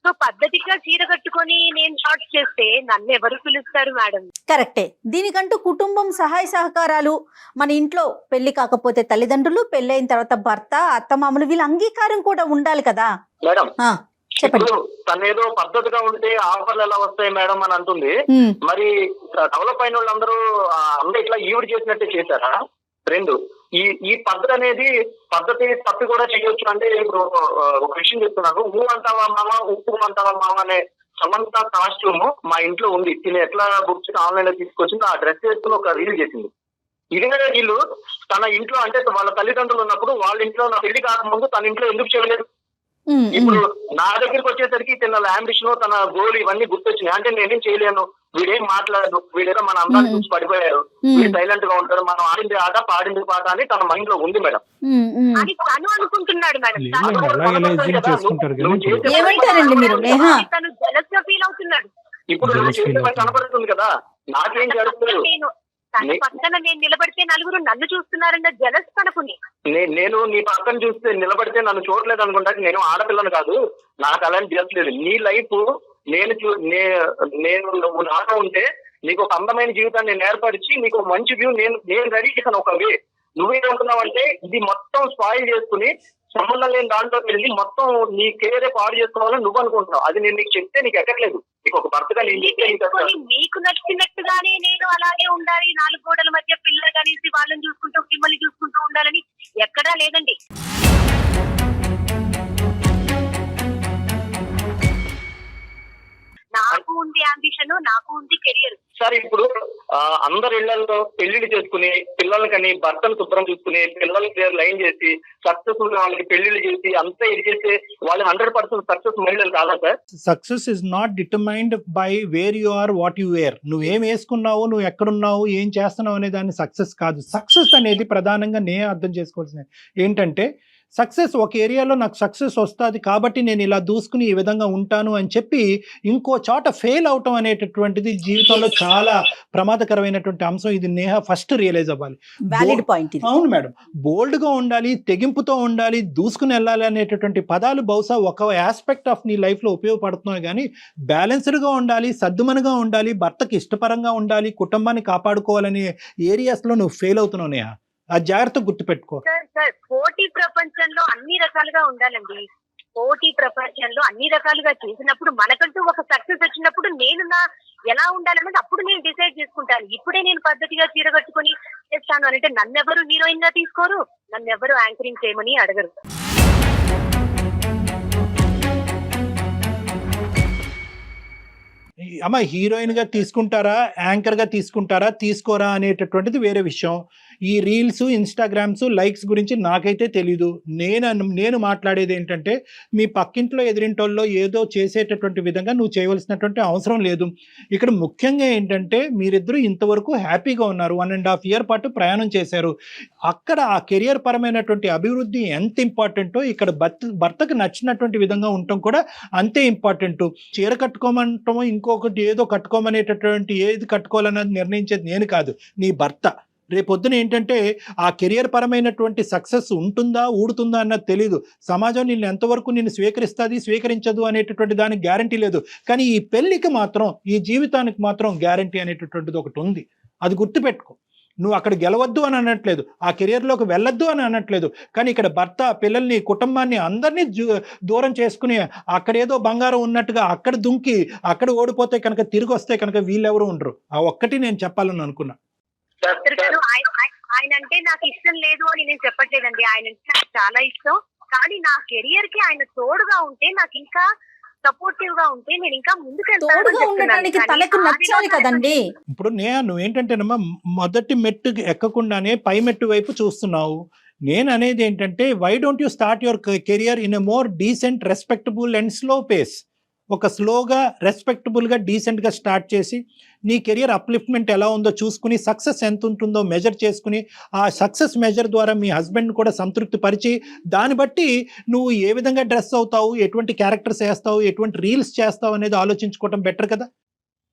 సో పద్ధతిగా చీర కట్టుకొని నేను షార్ట్స్ చేస్తే నన్ను ఎవరు పిలుస్తారు మేడం? కరెక్టే. దీనికంటూ కుటుంబం సహాయ సహకారాలు, మన ఇంట్లో పెళ్లి కాకపోతే తల్లిదండ్రులు, పెళ్లి అయిన తర్వాత భర్త, అత్తమామలు, వీళ్ళ అంగీకారం కూడా ఉండాలి కదా మేడం. చెప్పండి. తను ఏదో పద్ధతిగా ఉంటే ఆఫర్లు ఎలా వస్తాయి మేడం అని అంటుంది. మరి డెవలప్ అయిన వాళ్ళందరూ అందరూ ఇట్లా ఈవిడ చేసినట్టే చేశారా? 2, ఈ పద్ధతి అనేది పద్ధతి తప్పి కూడా చేయొచ్చు. అంటే ఇప్పుడు ఒక విషయం చెప్తున్నాను, ఊ అంటావా మామ, ఉప్పు అంటావా మామ అనే సమంత కాస్ట్యూమ్ మా ఇంట్లో ఉంది. తిని ఎట్లా బుక్ చేసి ఆన్లైన్ లో తీసుకొచ్చింది, ఆ డ్రెస్ వేసుకుని ఒక రీల్ చేసింది. ఇదిగానే వీళ్ళు తన ఇంట్లో, అంటే వాళ్ళ తల్లిదండ్రులు ఉన్నప్పుడు వాళ్ళ ఇంట్లో నా పెళ్లి కాకముందు తన ఇంట్లో ఎందుకు చేయలేదు? ఇప్పుడు నా దగ్గరికి వచ్చేసరికి తన అంబిషన్, తన గోల్ ఇవన్నీ గుర్తొచ్చినాయి. అంటే నేనేం చేయలేను, వీడేం మాట్లాడదు, వీడేదో మన అందాన్ని చూసి పడిపోయారు, వీడు సైలెంట్ గా ఉంటారు, మనం ఆడింది ఆట పాడింది పాట అని తన మైండ్ లో ఉంది మేడం. అది తను అనుకుంటున్నాడు మేడం. ఏమంటారండి మీరు? తను జెలస్ గా ఫీల్ అవుతున్నాడు. ఇప్పుడు కనపడుతుంది కదా, నాకేం జరుగుతుంది, తన పక్కన నేను నిలబడితే నలుగురు నన్ను చూస్తున్నారన్న జలస్ తనకుంది. నేను నీ పక్కన చూస్తే నిలబడితే నన్ను చూడలేదు అనుకుంటా. నేను ఆడపిల్లను కాదు, నాకు అలాంటి జలస్ లేదు. నీ లైఫ్ నేను నువ్వు నాతో ఉంటే నీకు ఒక అందమైన జీవితాన్ని నేను ఏర్పరిచి నీకు ఒక మంచి వ్యూ నేను రెడీ చేశాను. ఒక వే నువ్వేమనుకున్నావు అంటే ఇది మొత్తం స్పాయిల్ చేసుకుని సంబంధం లేని దాంట్లో వెళ్ళి మొత్తం నీ కెరీర్ పాడు చేసుకోవాలని నువ్వు అనుకుంటున్నావు. అది నేను నీకు చెప్తే నీకు ఎక్కట్లేదు. నీకు ఒక భర్తగా నేను చెప్తే నీకు ఎక్కదు. మీకు నచ్చినట్టుగానే నేను అలాగే ఉండాలి, 4 గోడల మధ్య పిల్లలు కలిసి వాళ్ళని చూసుకుంటూ మిమ్మల్ని చూసుకుంటూ ఉండాలని ఎక్కడా లేదండి. నాకు ఉంది అంబిషన్, నాకు ఉంది కెరియర్. సార్ ఇప్పుడు అందరి ఇళ్లలో పెళ్లిళ్ళు చేసుకుని పిల్లల్ని కానీ భర్తను శుభ్రం చూసుకుని పిల్లల పేరు లైన్ చేసి సక్సెస్ఫుల్ వాళ్ళకి పెళ్లిళ్ళు చేసి అంతా ఇది చేస్తే వాళ్ళు 100% సక్సెస్ మహిళలు కాదా sir? Success is not determined by where you are, what you wear. నువ్వేం వేసుకున్నావు, నువ్వు ఎక్కడున్నావు, ఏం చేస్తున్నావు అనే దాన్ని సక్సెస్ కాదు. సక్సెస్ అనేది ప్రధానంగా నేను అర్థం చేసుకోవాల్సింది ఏంటంటే, సక్సెస్ ఒక ఏరియాలో నాకు సక్సెస్ వస్తుంది కాబట్టి నేను ఇలా దూసుకుని ఈ విధంగా ఉంటాను అని చెప్పి ఇంకో చోట ఫెయిల్ అవటం అనేటటువంటిది జీవితంలో చాలా ప్రమాదకరమైనటువంటి అంశం. ఇది నేహ ఫస్ట్ రియలైజ్ అవ్వాలి. Valid point. అవును మేడం, బోల్డ్గా ఉండాలి, తెగింపుతో ఉండాలి, దూసుకుని వెళ్ళాలి అనేటటువంటి పదాలు బహుశా ఒక ఆస్పెక్ట్ ఆఫ్ నీ లైఫ్లో ఉపయోగపడుతున్నాయి, కానీ బ్యాలెన్స్డ్గా ఉండాలి, సద్దుమనుగా ఉండాలి, భర్తకి ఇష్టపరంగా ఉండాలి, కుటుంబాన్ని కాపాడుకోవాలనే ఏరియాస్లో నువ్వు ఫెయిల్ అవుతున్నావు నేహ. ఆ జాగ్రత్త గుర్తుపెట్టుకో. సార్ పోటీ ప్రపంచంలో అన్ని రకాలుగా ఉండాలండి. పోటీ ప్రపంచంలో అన్ని రకాలుగా చేసినప్పుడు మనకంటూ ఒక సక్సెస్ వచ్చినప్పుడు నేను ఎలా ఉండాలన్నది అప్పుడు నేను డిసైడ్ చేసుకుంటాను. ఇప్పుడే నేను పద్ధతిగా చీర కట్టుకొని చేస్తాను అంటే నన్నెవరు హీరోయిన్ గా తీసుకోరు, నన్నెవరు యాంకరింగ్ చేయమని అడగరు. అమ్మ, హీరోయిన్గా తీసుకుంటారా, యాంకర్గా తీసుకుంటారా, తీసుకోరా అనేటటువంటిది వేరే విషయం. ఈ రీల్స్, ఇన్స్టాగ్రామ్స్, లైక్స్ గురించి నాకైతే తెలీదు. నేను మాట్లాడేది ఏంటంటే, మీ పక్కింట్లో ఎదిరింటోల్లో ఏదో చేసేటటువంటి విధంగా నువ్వు చేయవలసినటువంటి అవసరం లేదు. ఇక్కడ ముఖ్యంగా ఏంటంటే, మీరిద్దరూ ఇంతవరకు హ్యాపీగా ఉన్నారు, 1.5 year పాటు ప్రయాణం చేశారు. అక్కడ ఆ కెరియర్ పరమైనటువంటి అభివృద్ధి ఎంత ఇంపార్టెంటో ఇక్కడ భర్తకు నచ్చినటువంటి విధంగా ఉండటం కూడా అంతే ఇంపార్టెంట్. చీర కట్టుకోమంటామో ఇంకొకటి ఏదో కట్టుకోమనేటటువంటి ఏది కట్టుకోవాలన్నది నిర్ణయించేది నేను కాదు, నీ భర్త. రేపొద్దున ఏంటంటే ఆ కెరియర్ పరమైనటువంటి సక్సెస్ ఉంటుందా ఊడుతుందా అన్నది తెలీదు. సమాజం నిన్ను ఎంతవరకు నిన్ను స్వీకరిస్తుంది స్వీకరించదు అనేటటువంటి దానికి గ్యారంటీ లేదు. కానీ ఈ పెళ్లికి మాత్రం, ఈ జీవితానికి మాత్రం గ్యారంటీ అనేటటువంటిది ఒకటి ఉంది. అది గుర్తుపెట్టుకో. నువ్వు అక్కడ గెలవద్దు అని అనట్లేదు, ఆ కెరియర్లోకి వెళ్ళొద్దు అని అనట్లేదు, కానీ ఇక్కడ భర్త, పిల్లల్ని, కుటుంబాన్ని అందరినీ దూరం చేసుకుని అక్కడేదో బంగారం ఉన్నట్టుగా అక్కడ దుంకి అక్కడ ఓడిపోతే కనుక తిరిగి వస్తే కనుక వీళ్ళెవరు ఉండరు. ఆ ఒక్కటి నేను చెప్పాలని అనుకున్నా. ఆయన అంటే నాకు ఇష్టం లేదు అని నేను చెప్పట్లేదండి. ఆయన అంటే నాకు చాలా ఇష్టం, కానీ నా కెరియర్ కి ఆయన తోడుగా ఉంటే, నాకు ఇంకా సపోర్టివ్ గా ఉంటే నేను ఇంకా ముందుకు కదండి. ఇప్పుడు నువ్వేంటంటేనమ్మా, మొదటి మెట్టు ఎక్కకుండానే పై మెట్టు వైపు చూస్తున్నావు. నేను అనేది ఏంటంటే, why don't you start your career in a more decent, respectable and slow pace. ఒక స్లోగా, రెస్పెక్టబుల్గా, డీసెంట్గా స్టార్ట్ చేసి నీ కెరియర్ అప్లిఫ్ట్మెంట్ ఎలా ఉందో చూసుకుని, సక్సెస్ ఎంత ఉంటుందో మెజర్ చేసుకుని, ఆ సక్సెస్ మెజర్ ద్వారా మీ హస్బెండ్ కూడా సంతృప్తి పరిచి, దాన్ని బట్టి నువ్వు ఏ విధంగా డ్రెస్ అవుతావు, ఎటువంటి క్యారెక్టర్స్ వేస్తావు, ఎటువంటి రీల్స్ చేస్తావు అనేది ఆలోచించుకోవటం బెటర్ కదా.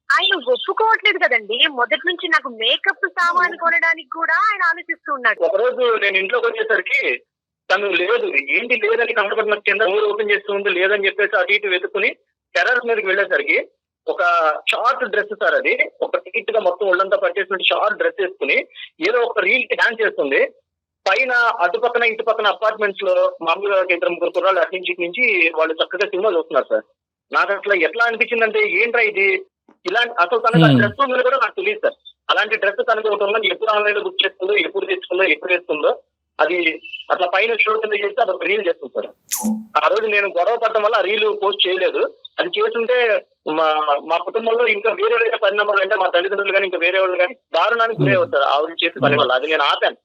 ఆయన ఒప్పుకోవట్లేదు కదండి. మొదటి నుంచి నాకు మేకప్ సామాన్ కొనడానికి కూడా ఆయన ఆలోచిస్తూ ఉన్నాడు. ఒకరోజు నేను ఇంట్లోకి వచ్చేసరికి తను లేదు, ఏంటి లేదని కనపడిన కింద డోర్ ఓపెన్ చేస్తుంది, లేదని చెప్పేసి అటు ఇటు వెతుకుని టెర్రస్ మీదకి వెళ్ళేసరికి ఒక షార్ట్ డ్రెస్ సార్, అది ఒక నీట్ గా మొత్తం ఒళ్ళంతా పట్టేసిన షార్ట్ డ్రెస్ వేసుకుని ఏదో ఒక రీల్ కి డాన్స్ చేస్తుంది. పైన అటు పక్కన ఇటు పక్కన అపార్ట్మెంట్స్ లో మామూలుగా 2-3 కుర్రాళ్ళు అటు నుంచి వాళ్ళు చక్కగా సినిమా చూస్తున్నారు సార్. నాకు అసలు ఎట్లా అనిపించిందంటే, ఏంట్రా ఇది, ఇలాంటి అసలు తనకు డ్రెస్ మీద కూడా నాకు తెలియదు సార్. అలాంటి డ్రెస్ తనకు ఒకటి ఉందని ఎప్పుడు ఆన్లైన్ లో బుక్ చేస్తుందో, ఎప్పుడు తెచ్చుకుందో, ఎప్పుడు వేస్తుందో, అది అట్లా పైన షో కింద చేస్తే అదొక రీల్ చేస్తుంది సార్. ఆ రోజు నేను గొడవ పడడం వల్ల ఆ రీల్ పోస్ట్ చేయలేదు. అది చేస్తుంటే మా కుటుంబంలో ఇంకా వేరే పరిణామాలు, అంటే మా తల్లిదండ్రులు కానీ ఇంకా వేరే వాళ్ళు కానీ దారుణానికి గురే అవుతారు ఆవిడ చేసే పని వల్ల. అది నేను ఆపాను.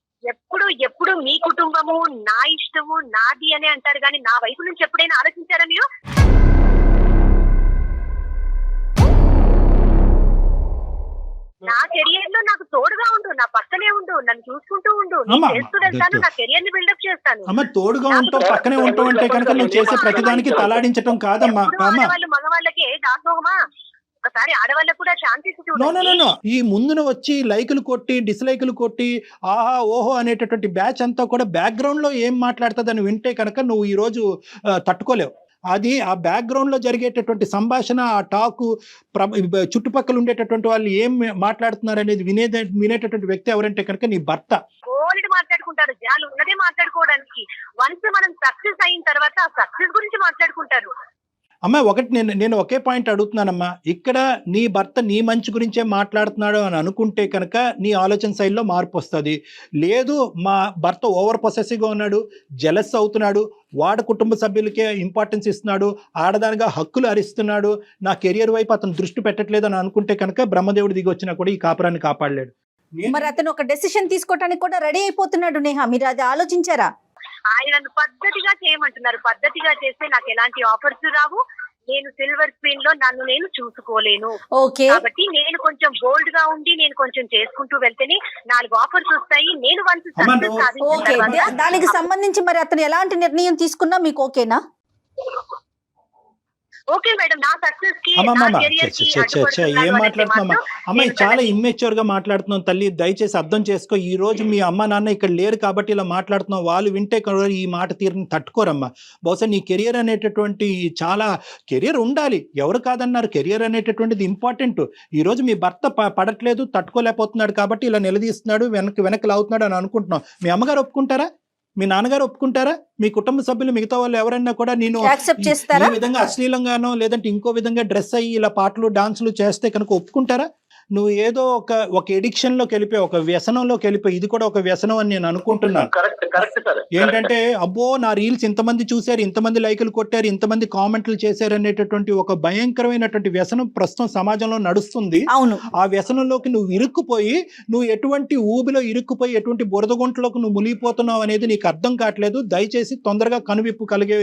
ఎప్పుడు మీ కుటుంబము, నా ఇష్టము, నాది అని అంటారు, కానీ నా వైపు నుంచి ఎప్పుడైనా ఆలోచించారా మీరు? నా కెరియర్ లో నాకు తోడుగా ఉండు, నా పక్కనే ఉండు, నన్ను చూసుకుంటూ ఉండు, నేను చేస్తూ వెళ్తాను, నా కెరియర్ ని బిల్డప్ చేస్తాను. అమ్మ, తోడుగా ఉంటావు, పక్కనే ఉంటావు అంటే కనుక నువ్వు చేసే ప్రతిదానికి తలాడించడం కాదమ్మా. వాళ్ళు మగవాళ్ళకి దాసోహమా, ఒకసారి ఆడవాళ్ళకు కూడా ఛాన్స్. ఈ ముందున వచ్చి లైకులు కొట్టి, డిస్లైకులు కొట్టి, ఆహా ఓహో అనేటటువంటి బ్యాచ్ అంతా కూడా బ్యాక్గ్రౌండ్ లో ఏం మాట్లాడుతుందని వింటే కనుక నువ్వు ఈ రోజు తట్టుకోలేవు. అది ఆ బ్యాక్గ్రౌండ్లో జరిగేటటువంటి సంభాషణ, ఆ టాకు, చుట్టుపక్కల ఉండేటటువంటి వాళ్ళు ఏం మాట్లాడుతున్నారు అనేది వినేటటువంటి వ్యక్తి ఎవరంటే కనుక నీ భర్త. మాట్లాడుకుంటారు జనాలు, ఉన్నదే మాట్లాడుకోవడానికి. వన్స్ మనం సక్సెస్ సక్సెస్ గురించి మాట్లాడుకుంటారు. అమ్మా ఒకటి నేను ఒకే పాయింట్ అడుగుతున్నానమ్మా. ఇక్కడ నీ భర్త నీ మంచి గురించే మాట్లాడుతున్నాడు అని అనుకుంటే కనుక నీ ఆలోచన శైలిలో మార్పు వస్తుంది. లేదు మా భర్త ఓవర్ పొసెసివ్గా ఉన్నాడు, జెలస్ అవుతున్నాడు, వాడు కుటుంబ సభ్యులకే ఇంపార్టెన్స్ ఇస్తున్నాడు, ఆడదానిగా హక్కులు హరిస్తున్నాడు, నా కెరియర్ వైపు అతను దృష్టి పెట్టట్లేదు అని అనుకుంటే కనుక బ్రహ్మదేవుడు దిగి వచ్చినా కూడా ఈ కాపురాన్ని కాపాడలేడు. మరి అతను ఒక డెసిషన్ తీసుకోవడానికి కూడా రెడీ అయిపోతున్నాడు నేహ, మీరు అది ఆలోచించారా? ఆయన నన్ను పద్ధతిగా చేయమంటున్నారు. పద్ధతిగా చేస్తే నాకు ఎలాంటి ఆఫర్స్ రావు. నేను సిల్వర్ స్క్రీన్ లో నన్ను నేను చూసుకోలేను. ఓకే, కాబట్టి నేను కొంచెం బోల్డ్ గా ఉండి నేను కొంచెం చేసుకుంటూ వెళ్తేనే 4 ఆఫర్స్ వస్తాయి. నేను వన్స్ సక్సెస్ సాధించిన ఓకే. తర్వాత దానికి సంబంధించి మరి అతను ఎలాంటి నిర్ణయం తీసుకున్నా మీకు ఓకేనా? ఓకే మేడం, నా సక్సెస్ కి అమ్మమ్మ నా కెరియర్ కి ఏం మాట్లాడుతున్నామ్మా? అమ్మాయి చాలా ఇమ్మెచ్యూర్ గా మాట్లాడుతున్నాం తల్లి, దయచేసి అర్థం చేసుకో. ఈ రోజు మీ అమ్మ నాన్న ఇక్కడ లేరు కాబట్టి ఇలా మాట్లాడుతున్నాం. వాళ్ళు వింటే కూడా ఈ మాట తీరుని తట్టుకోరమ్మా. బహుశా నీ కెరియర్ అనేటటువంటి చాలా కెరియర్ ఉండాలి, ఎవరు కాదన్నారు. కెరియర్ అనేటటువంటిది ఇంపార్టెంట్. ఈ రోజు మీ భర్త పడట్లేదు, తట్టుకోలేకపోతున్నాడు కాబట్టి ఇలా నిలదీస్తున్నాడు, వెనక్కి లాగుతున్నాడు అని అనుకుంటున్నాం. మీ అమ్మగారు ఒప్పుకుంటారా? మీ నాన్నగారు ఒప్పుకుంటారా? మీ కుటుంబ సభ్యులు మిగతా వాళ్ళు ఎవరైనా కూడా నేను యాక్సెప్ట్ చేస్తారా? ఈ విధంగా అశ్లీలంగానో లేదంటే ఇంకో విధంగా డ్రెస్ అయ్యి ఇలా పాటలు డాన్సులు చేస్తే కనుక ఒప్పుకుంటారా? నువ్వు ఏదో ఒక ఎడిక్షన్ లోకి వెళ్ళిపోయి, ఒక వ్యసనంలోకి వెళ్ళిపోయి, ఇది కూడా ఒక వ్యసనం అని నేను అనుకుంటున్నాను. Correct sir. ఏంటంటే అబ్బో నా రీల్స్ ఇంతమంది చూశారు, ఇంతమంది లైకులు కొట్టారు, ఇంతమంది కామెంట్లు చేశారు అనేటటువంటి ఒక భయంకరమైనటువంటి వ్యసనం ప్రస్తుతం సమాజంలో నడుస్తుంది. అవును, ఆ వ్యసనంలోకి నువ్వు ఇరుక్కుపోయి, నువ్వు ఎటువంటి ఊబిలో ఇరుక్కుపోయి ఎటువంటి బురదగుంటలోకి నువ్వు మునిగిపోతున్నావు అనేది నీకు అర్థం కావట్లేదు. దయచేసి తొందరగా కనువిప్పు కలిగే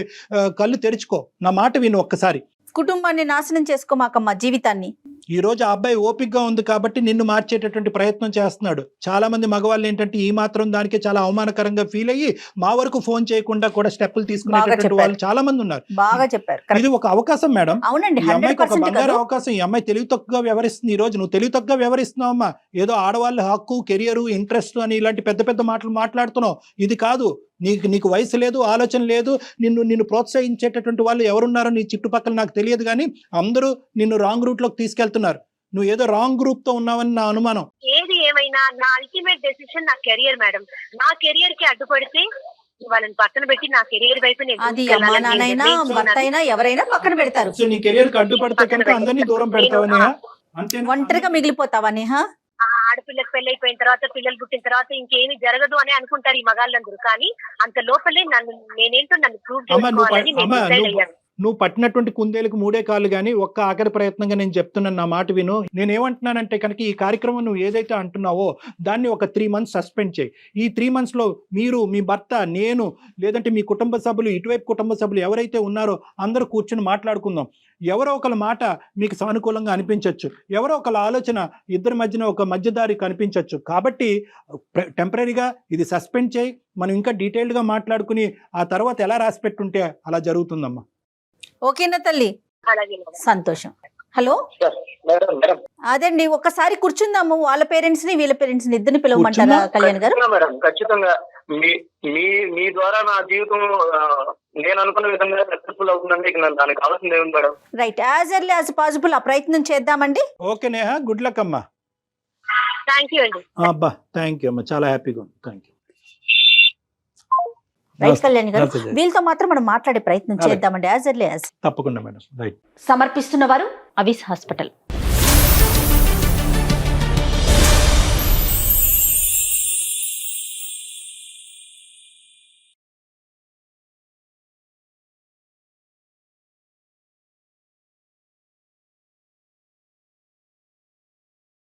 కళ్ళు తెరుచుకో. నా మాట విను ఒక్కసారి. కుటుంబాన్ని నాశనం చేసుకోమాకమ్మా, జీవితాన్ని. ఈ రోజు ఆ అబ్బాయి ఓపికగా ఉంది కాబట్టి నిన్ను మార్చేటటువంటి ప్రయత్నం చేస్తున్నాడు. చాలా మంది మగవాళ్ళు ఏంటంటే ఈ మాత్రం దానికి చాలా అవమానకరంగా ఫీల్ అయ్యి మా వరకు ఫోన్ చేయకుండా కూడా స్టెప్పులు తీసుకునేటటువంటి వాళ్ళు చాలా మంది ఉన్నారు. బాగా చెప్పారు. ఇది ఒక అవకాశం మేడం. అవునండి, ఈ అమ్మాయికి ఒక 100% బంగారు అవకాశం. ఈ అమ్మాయి తెలివి తక్కువగా వ్యవహరిస్తుంది. ఈ రోజు నువ్వు తెలివి తక్కువగా వ్యవహరిస్తున్నావు అమ్మా. ఏదో ఆడవాళ్ళ హక్కు, కెరియర్, ఇంట్రెస్ట్ అని ఇలాంటి పెద్ద పెద్ద మాటలు మాట్లాడుతున్నావు. ఇది కాదు. నీకు వయసు లేదు, ఆలోచన లేదు. నిన్ను ప్రోత్సహించేటటువంటి వాళ్ళు ఎవరున్నారో నీ చుట్టుపక్కల నాకు తెలియదు, కానీ అందరూ నిన్ను రాంగ్ రూట్ లోకి తీసుకెళ్తున్నారు. నువ్వు ఏదో రాంగ్ గ్రూప్ తో ఉన్నావని నా అనుమానం. ఏది ఏమైనా నా అల్టిమేట్ డెసిషన్ నా కెరియర్ మేడం. నా కెరియర్ కి అడ్డుపడితే వాళ్ళని పక్కన పెట్టి నా కెరియర్ వైపు నేను అది అమ్మా నాన్నైనా భర్త అయినా ఎవరైనా పక్కన పెడతారు. సో నీ కెరియర్ కి అడ్డుపడితే కనుక అందరినీ దూరం పెడతావని అంతే. ఒంటరిగా మిగిలిపోతావా నేహ? ఆడపిల్లకి పెళ్లి అయిపోయిన తర్వాత, పిల్లలు పుట్టిన తర్వాత ఇంకేమీ జరగదు అని అనుకుంటారు ఈ మగాళ్ళందరూ. కానీ అంత లోపలే నేనేంటో నన్ను ప్రూవ్ చేసుకోవాలని నేను డిసైడ్ అయ్యాను. నువ్వు పట్టినటువంటి కుందేలకు 3 కాళ్ళు కానీ ఒక్క ఆఖరి ప్రయత్నంగా నేను చెప్తున్నాను. నా మాట విను. నేనేమంటున్నానంటే కనుక ఈ కార్యక్రమం నువ్వు ఏదైతే అంటున్నావో దాన్ని ఒక 3 months సస్పెండ్ చేయి. ఈ 3 months లో మీరు, మీ భర్త, నేను, లేదంటే మీ కుటుంబ సభ్యులు, ఇటువైపు కుటుంబ సభ్యులు ఎవరైతే ఉన్నారో అందరూ కూర్చొని మాట్లాడుకుందాం. ఎవరో ఒకళ్ళ మాట మీకు సానుకూలంగా అనిపించవచ్చు, ఎవరో ఒకళ్ళ ఆలోచన ఇద్దరి మధ్యన ఒక మధ్యదారి కనిపించవచ్చు. కాబట్టి టెంపరీగా ఇది సస్పెండ్ చేయి. మనం ఇంకా డీటెయిల్డ్గా మాట్లాడుకుని ఆ తర్వాత ఎలా రాసి పెట్టుంటే అలా జరుగుతుందమ్మా. ఓకేనా తల్లి? అలాగే సంతోషం. హలో, అదండి, ఒక్కసారి కూర్చుందాము. వాళ్ళ పేరెంట్స్ ని వీళ్ళ పేరెంట్స్ ని ఇద్దరిని పిలవమంటారా కళ్యాణ్ గారు? మేడం ఖచ్చితంగా మీ ద్వారా నా జీవితం నేను అనుకున్న విధంగా సక్సెస్ఫుల్ అవుతుందండి. దానికి కావాల్సింది ఏముంది madam? Right, as early as possible ఆ ప్రయత్నం చేద్దామండి. ఓకే నేహ, గుడ్ లక్ అమ్మా. థ్యాంక్ యూ అండి. అబ్బా థ్యాంక్ యూ అమ్మా, చాలా హ్యాపీగా ఉంది. Thank you. రైట్ కళ్యాణ్ గారు, వీళ్ళతో మాత్రం మనం మాట్లాడే ప్రయత్నం చేద్దామండి యాజ్ ఎర్లీ యాజ్. తప్పకుండా మేడం. రైట్. సమర్పిస్తున్న వారు అవిస్ హాస్పిటల్.